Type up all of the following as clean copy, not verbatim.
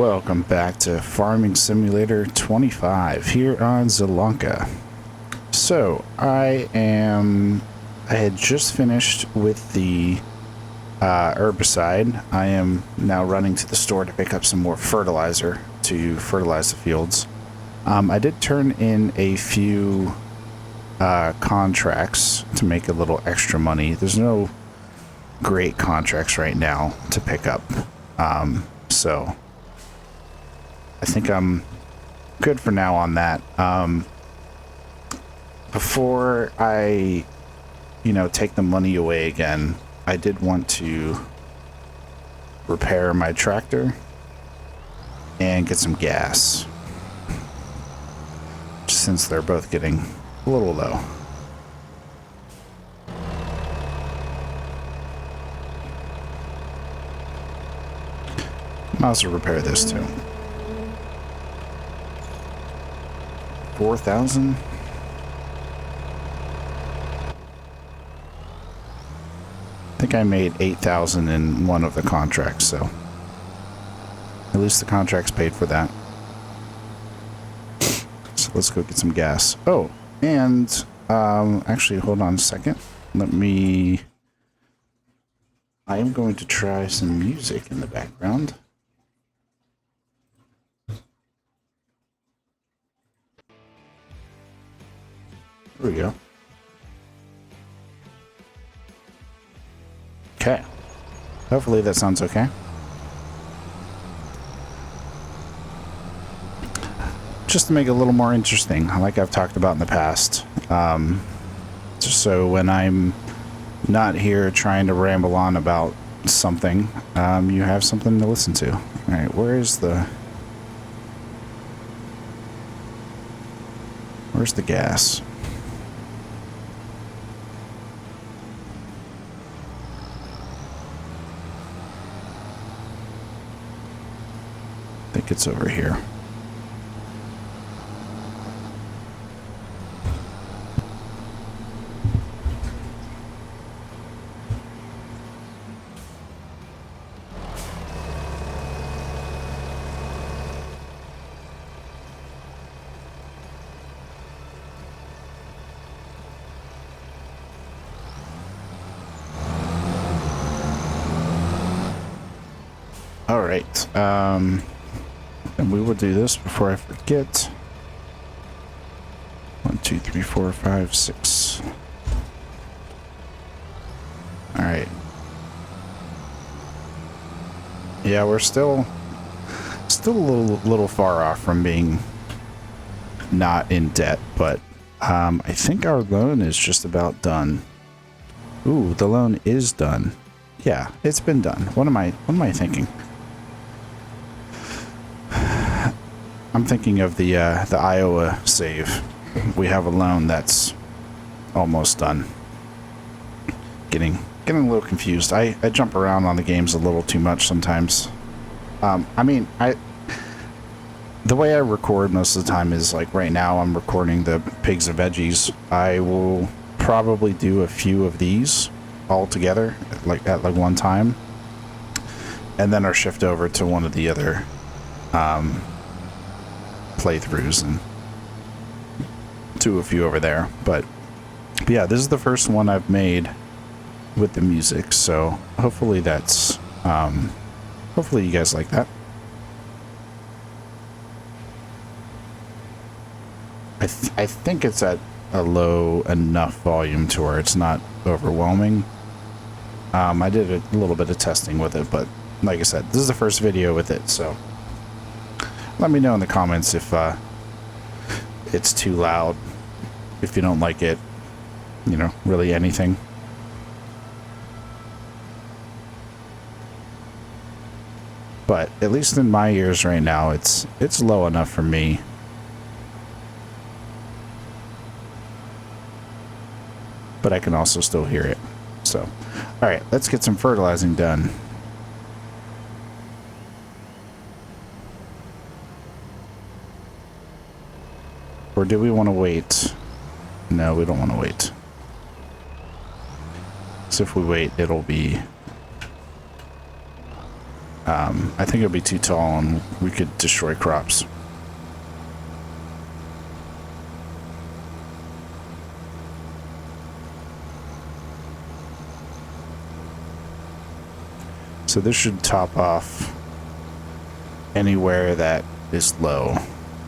Welcome back to Farming Simulator 25 here on Zielonka. So, I had just finished with the herbicide. I am now running to the store to pick up some more fertilizer to fertilize the fields. I did turn in a few contracts to make a little extra money. There's no great contracts right now to pick up. So I think I'm good for now on that. Before I, take the money away again, I did want to repair my tractor and get some gas, since they're both getting a little low. I'll also repair this too. 4,000. I think I made 8,000 in one of the contracts, so at least the contracts paid for that. So let's go get some gas. Oh, and actually, hold on a second. I am going to try some music in the background. There we go. Okay. Hopefully that sounds okay. Just to make it a little more interesting, like I've talked about in the past. Just so when I'm not here trying to ramble on about something, you have something to listen to. Alright, where's the gas? I think it's over here. All right. And we will do this before I forget. 1, 2, 3, 4, 5, 6. All right. Yeah, we're still a little far off from being not in debt, but I think our loan is just about done. Ooh, the loan is done. Yeah, it's been done. What am I thinking? I'm thinking of the Iowa save. We have a loan that's almost done. Getting a little confused. I jump around on the games a little too much sometimes. The way I record most of the time is like right now I'm recording the pigs and veggies. I will probably do a few of these all together at one time, and then I'll shift over to one of the other playthroughs and do a few over there. But yeah, this is the first one I've made with the music, so hopefully that's hopefully you guys like that. I think it's at a low enough volume to where it's not overwhelming. I did a little bit of testing with it, but like I said, this is the first video with it, so let me know in the comments if it's too loud, if you don't like it, really anything. But at least in my ears right now, it's low enough for me. But I can also still hear it. So, all right, let's get some fertilizing done. Or do we want to wait? No, we don't want to wait. So if we wait, it'll be I think it would be too tall and we could destroy crops. So this should top off anywhere that is low.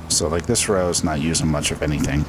So like this row is not using much of anything.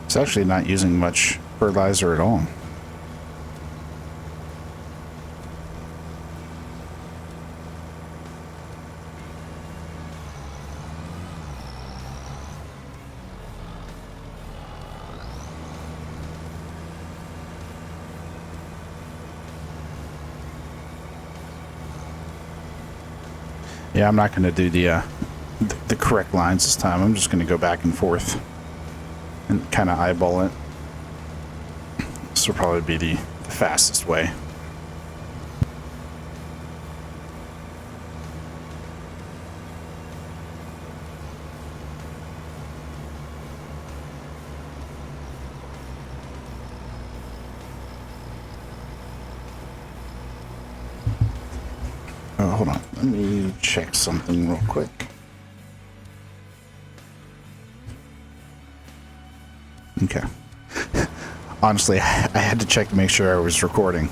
It's actually not using much fertilizer at all. Yeah, I'm not going to do the correct lines this time. I'm just going to go back and forth and kind of eyeball it. This will probably be the fastest way. Oh, hold on. Let me check something real quick. Okay. Honestly, I had to check to make sure I was recording.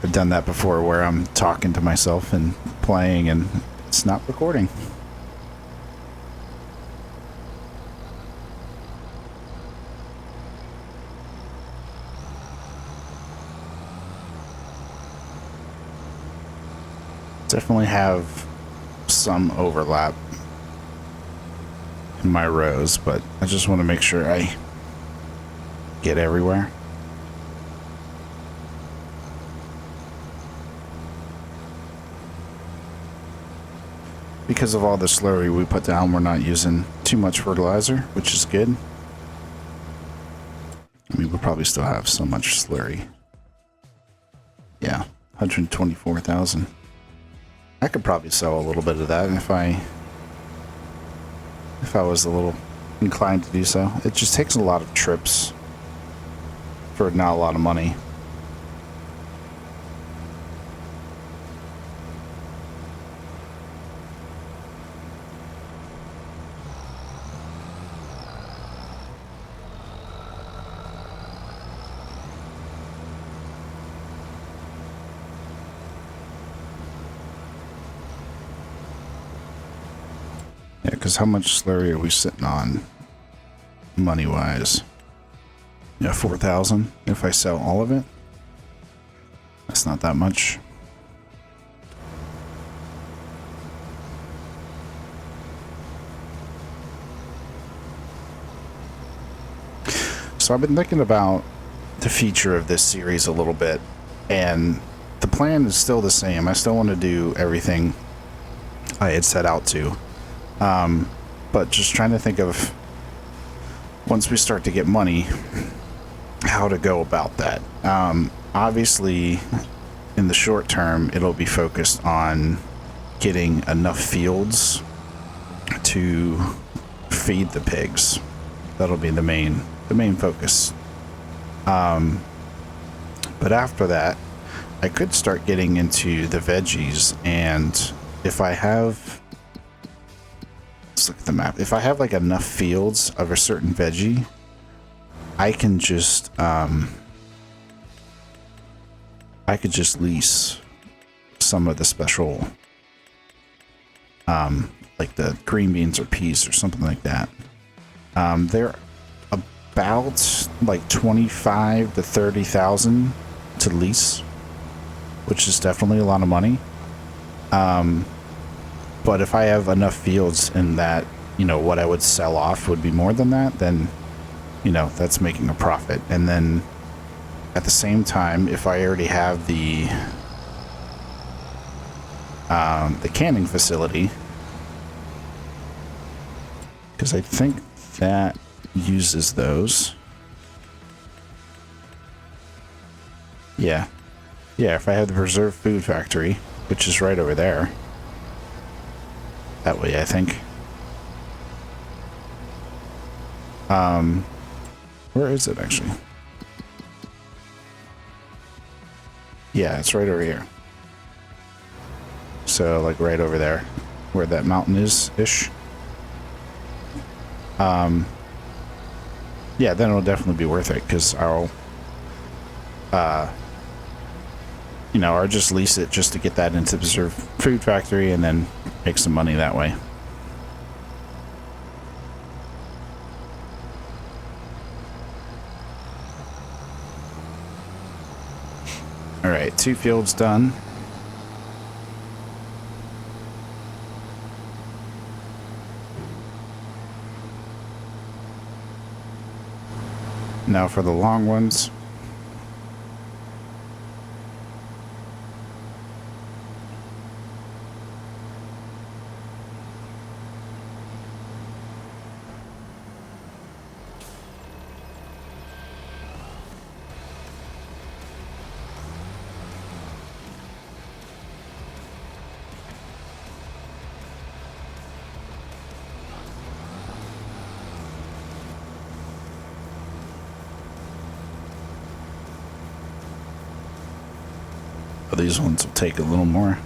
I've done that before where I'm talking to myself and playing and it's not recording. Definitely have some overlap in my rows, but I just want to make sure I get everywhere. Because of all the slurry we put down, we're not using too much fertilizer, which is good. I mean, we'll probably still have so much slurry. Yeah, 124,000. I could probably sell a little bit of that if I was a little inclined to do so. It just takes a lot of trips for not a lot of money. Yeah, because how much slurry are we sitting on money-wise? Yeah, 4,000 if I sell all of it. That's not that much. So I've been thinking about the future of this series a little bit, and the plan is still the same. I still want to do everything I had set out to. But just trying to think of, once we start to get money, how to go about that. Obviously, in the short term, it'll be focused on getting enough fields to feed the pigs. That'll be the main focus. But after that, I could start getting into the veggies, and if I have, let's look at the map. If I have like enough fields of a certain veggie, I can just lease some of the special, like the green beans or peas or something like that. They're about like 25 to 30,000 to lease, which is definitely a lot of money. But if I have enough fields in that, you know, what I would sell off would be more than that, then, you know, that's making a profit. And then at the same time, if I already have the canning facility, because I think that uses those. Yeah. Yeah, if I have the preserved food factory, which is right over there. That way, I think. Where is it actually? Yeah, it's right over here. So, like right over there, where that mountain is-ish. Yeah, then it'll definitely be worth it, because I'll, you know, or just lease it just to get that into the preserved food factory and then make some money that way. All right, 2 fields done. Now for the long ones. These ones will take a little more.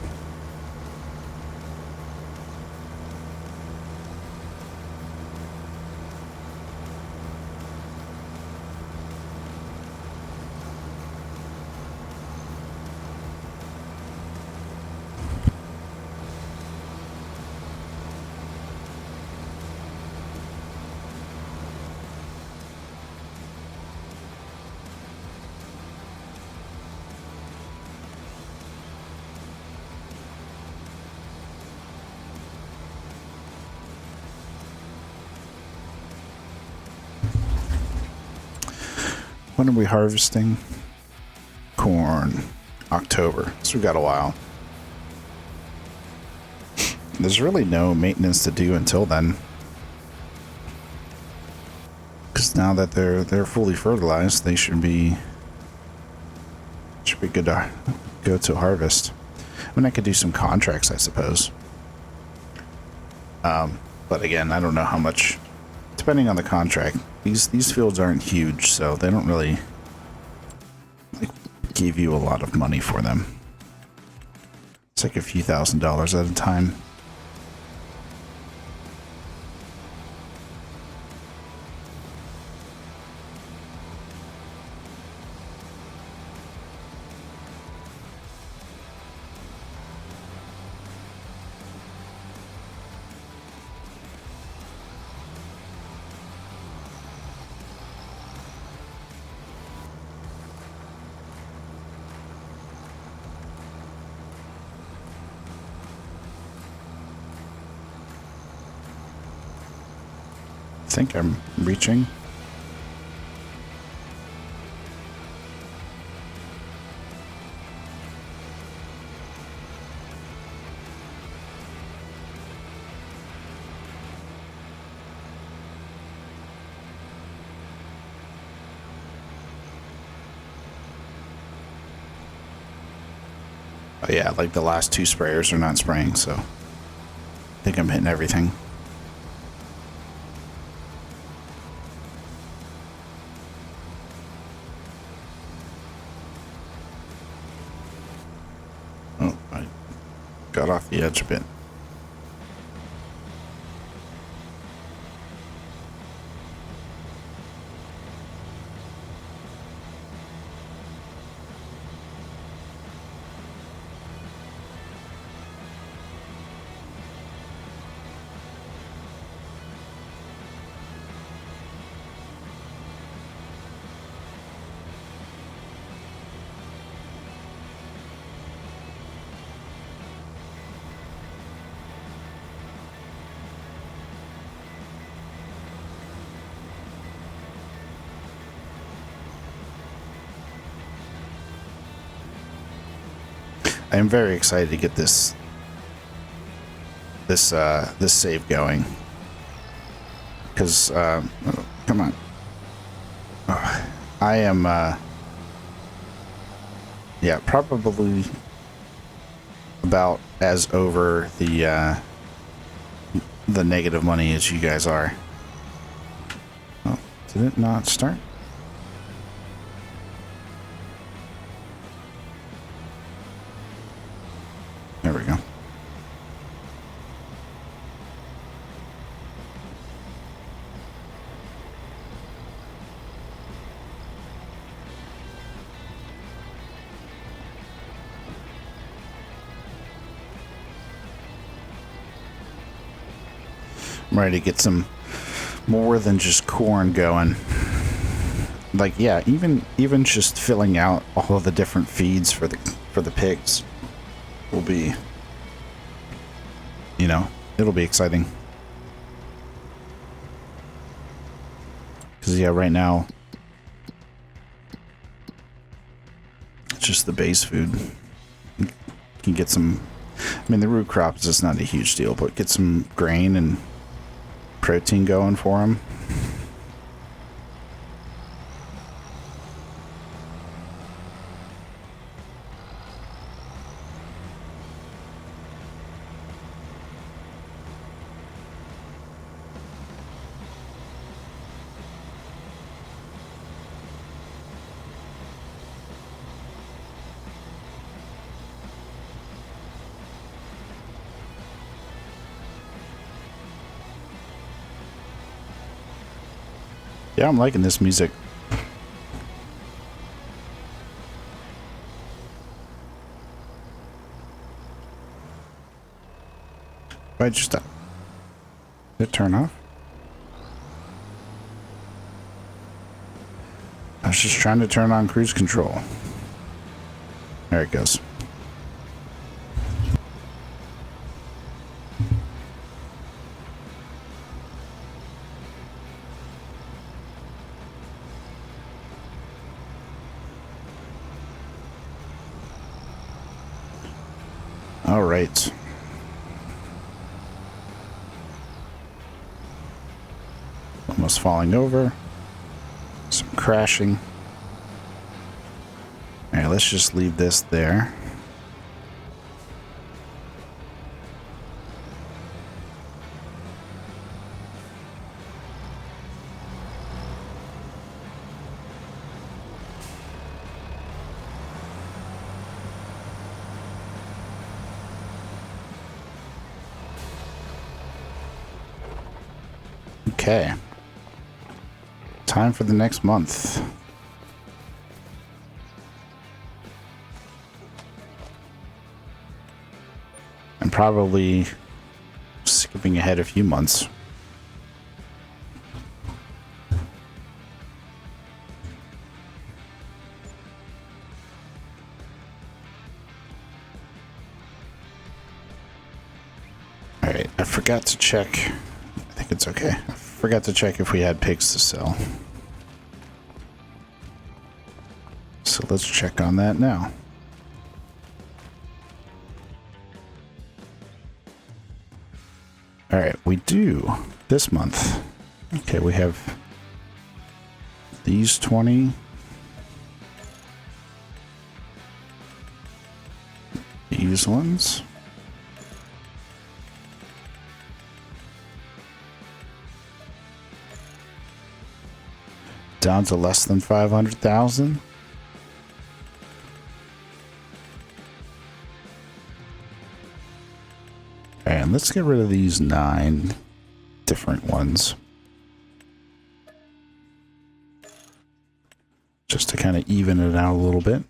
When are we harvesting? Corn. October. So we got a while. There's really no maintenance to do until then. Because now that they're fully fertilized, they should be good to go to harvest. I mean, I could do some contracts, I suppose. But again, I don't know how much. Depending on the contract, these fields aren't huge, so they don't really like give you a lot of money for them. It's like a few $1,000s at a time. I think I'm reaching. Oh yeah, like the last 2 sprayers are not spraying, so I think I'm hitting everything. Oh, I got off the edge a bit. I'm very excited to get this save going. Because, oh, come on. Oh, I am, yeah, probably about as over the negative money as you guys are. Oh, did it not start? There we go. I'm ready to get some more than just corn going. Like, yeah, even just filling out all of the different feeds for the pigs will be, you know, it'll be exciting. Because, yeah, right now, it's just the base food. You can get some, I mean, the root crops is not a huge deal, but get some grain and protein going for them. Yeah, I'm liking this music. Why just did it turn off? I was just trying to turn on cruise control. There it goes. All right. Almost falling over. Some crashing. All right, let's just leave this there. Okay. Time for the next month. And probably skipping ahead a few months. Alright, I forgot to check. I think it's okay. I forgot to check if we had pigs to sell. So let's check on that now. Alright, we do this month. Okay, we have these 20. These ones. Down to less than 500,000. And let's get rid of these 9 different ones. Just to kind of even it out a little bit.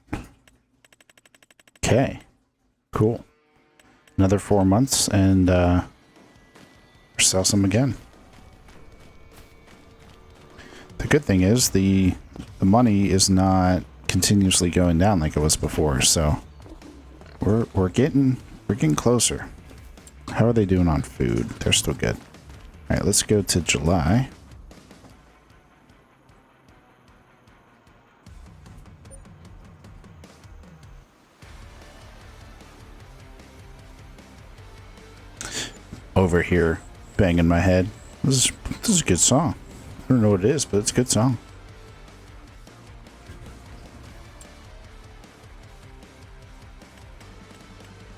Okay. Cool. Another 4 months and sell some again. The good thing is the money is not continuously going down like it was before, so we're getting closer. How are they doing on food? They're still good. All right, let's go to July. over here banging my head. This is a good song. I don't know what it is, but it's a good song.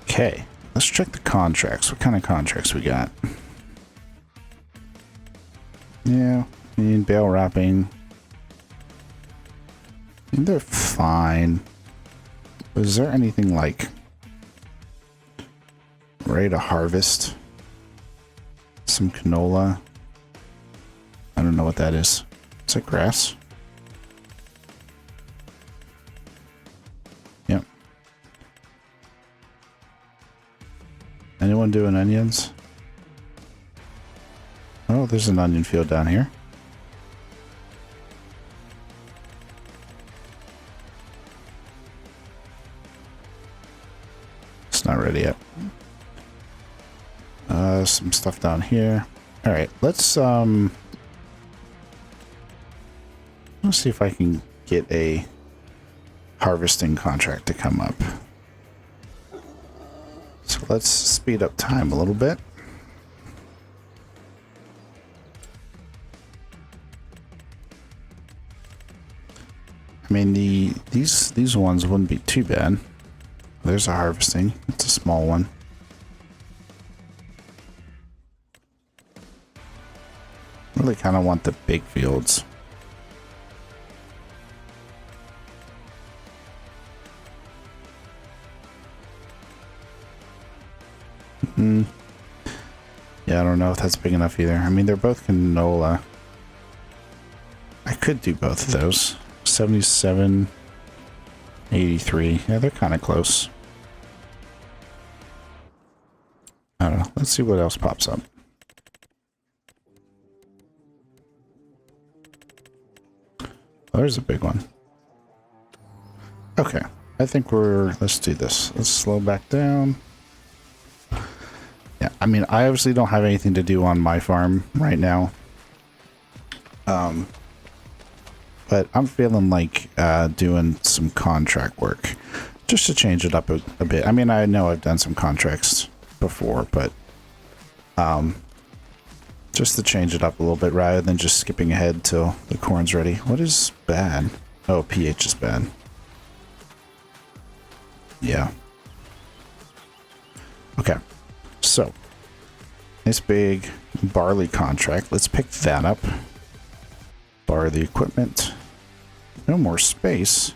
Okay, let's check the contracts. What kind of contracts we got? Yeah, I mean, bale wrapping. I mean, they're fine. But is there anything like ready to harvest? Some canola. I don't know what that is. Is that grass? Yep. Anyone doing onions? Oh, there's an onion field down here. It's not ready yet. Some stuff down here. All right, let's see if I can get a harvesting contract to come up. So let's speed up time a little bit. I mean, these ones wouldn't be too bad. There's a harvesting. It's a small one. Really kind of want the big fields. Yeah, I don't know if that's big enough either. I mean, they're both canola. I could do both of those. 77, 83. Yeah, they're kind of close. I don't know. Let's see what else pops up. Oh, there's a big one. Okay. I think let's do this. Let's slow back down. Yeah, I mean, I obviously don't have anything to do on my farm right now. But I'm feeling like doing some contract work just to change it up a bit. I mean, I know I've done some contracts before, but just to change it up a little bit rather than just skipping ahead till the corn's ready. What is bad? Oh, pH is bad. Yeah. Okay. So, nice big barley contract. Let's pick that up. Borrow the equipment. No more space.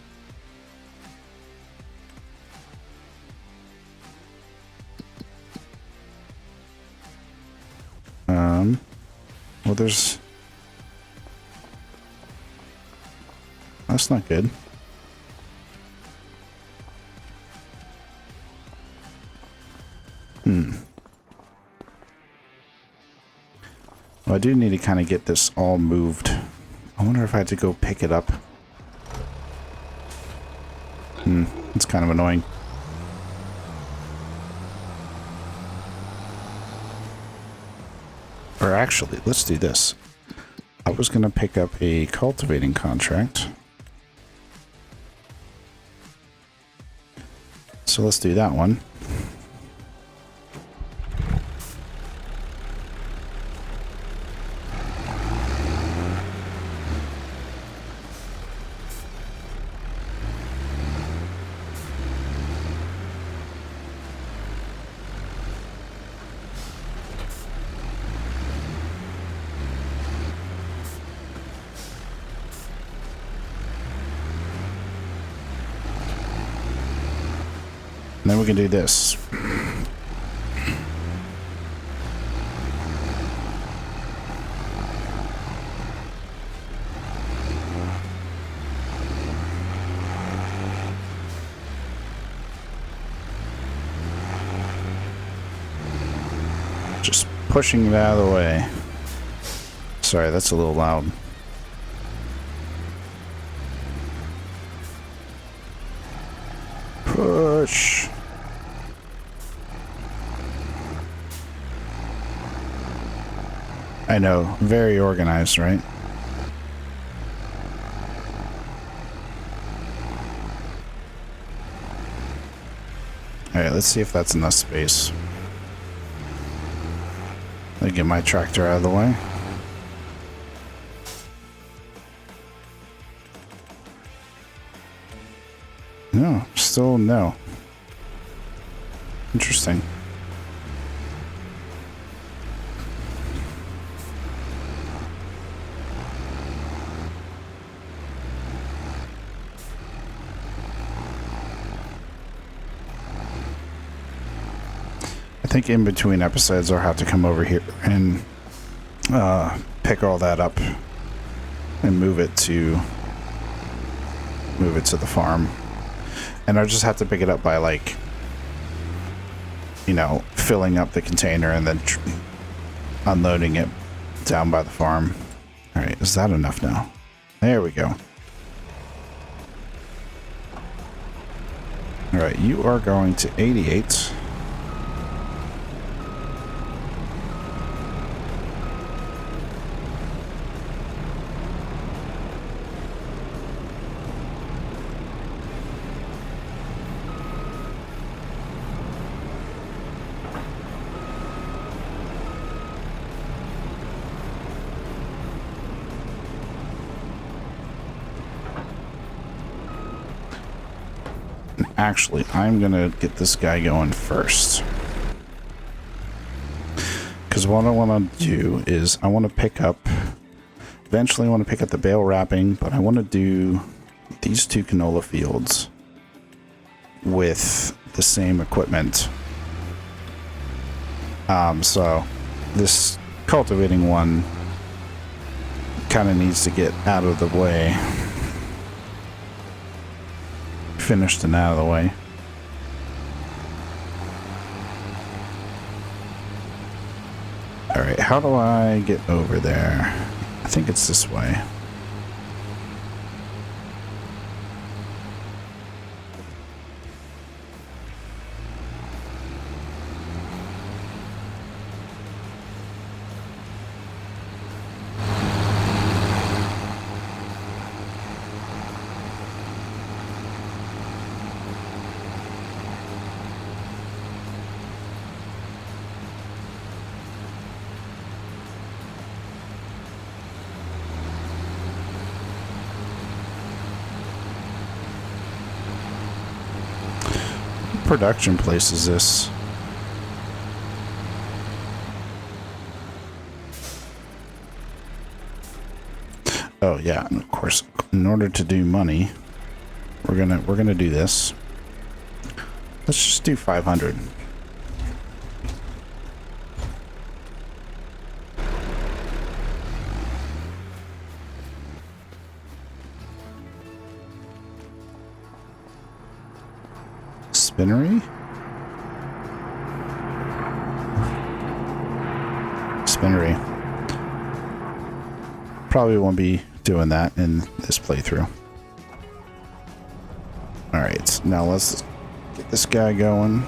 Well, there's... That's not good. Well, I do need to kind of get this all moved. I wonder if I had to go pick it up. It's kind of annoying. Or actually, let's do this. I was going to pick up a cultivating contract. So let's do that one. And then we can do this. Just pushing it out of the way. Sorry, that's a little loud. Push. I know, very organized, right? Alright, let's see if that's enough space. Let me get my tractor out of the way. No, still no. Interesting. I think in between episodes I'll have to come over here and pick all that up and move it to the farm. And I'll just have to pick it up by, like, you know, filling up the container and then unloading it down by the farm. All right, is that enough now? There we go. All right, you are going to 88. Actually, I'm gonna get this guy going first. Because what I want to do is I want to pick up, eventually I want to pick up the bale wrapping, but I want to do these two canola fields with the same equipment. So this cultivating one kind of needs to get out of the way. Finished and out of the way. Alright, how do I get over there? I think it's this way. Production place is this? Oh yeah, and of course, in order to do money, we're gonna do this. Let's just do 500. Spinnery? Spinnery. Probably won't be doing that in this playthrough. Alright, now let's get this guy going.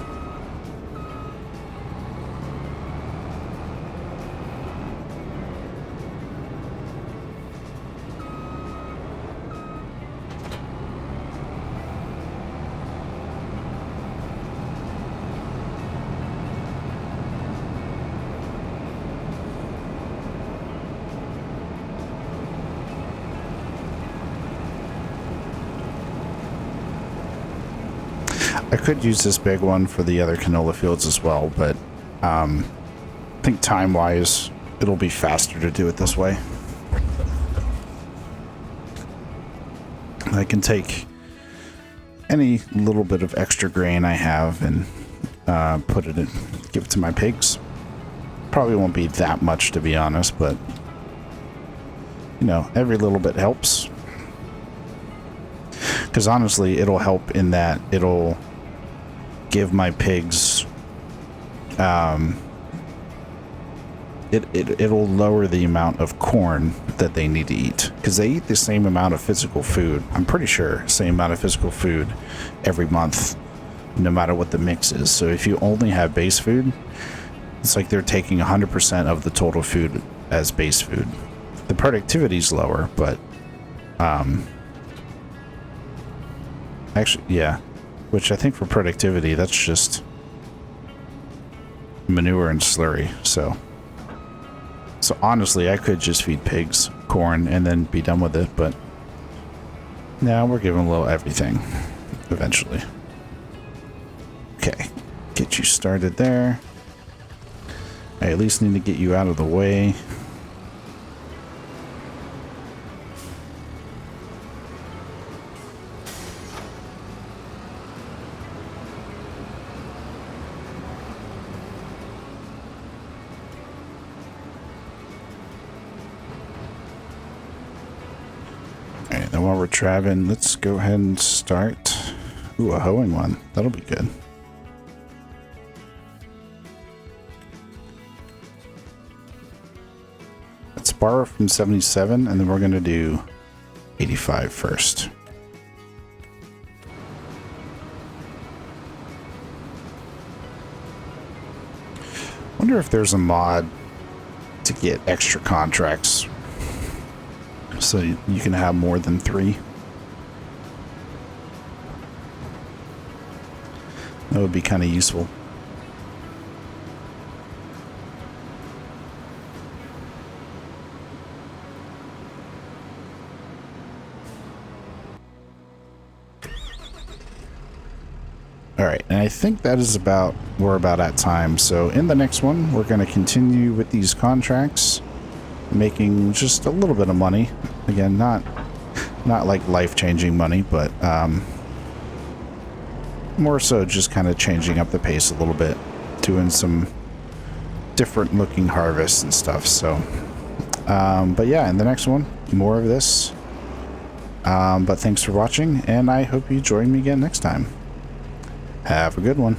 I could use this big one for the other canola fields as well, but I think time-wise, it'll be faster to do it this way. I can take any little bit of extra grain I have and put it in, give it to my pigs. Probably won't be that much, to be honest, but you know, every little bit helps. Because honestly, it'll help in that it'll give my pigs, it'll lower the amount of corn that they need to eat, because they eat the same amount of physical food. I'm pretty sure same amount of physical food every month, no matter what the mix is. So if you only have base food, it's like they're taking 100% of the total food as base food. The productivity's lower, but actually, yeah. Which I think for productivity, that's just manure and slurry, so So honestly, I could just feed pigs corn and then be done with it, but now we're giving a little everything eventually. Okay, get you started there. I at least need to get you out of the way. Alright, then while we're traveling, let's go ahead and start. Ooh, a hoeing one. That'll be good. Let's borrow from 77, and then we're going to do 85 first. Wonder if there's a mod to get extra contracts so you can have more than 3. That would be kind of useful. Alright, and I think that is we're about at time. So in the next one, we're going to continue with these contracts, making just a little bit of money. Again, not like life-changing money, but more so just kind of changing up the pace a little bit, doing some different looking harvests and stuff. So, but yeah, in the next one, more of this. But thanks for watching, and I hope you join me again next time. Have a good one.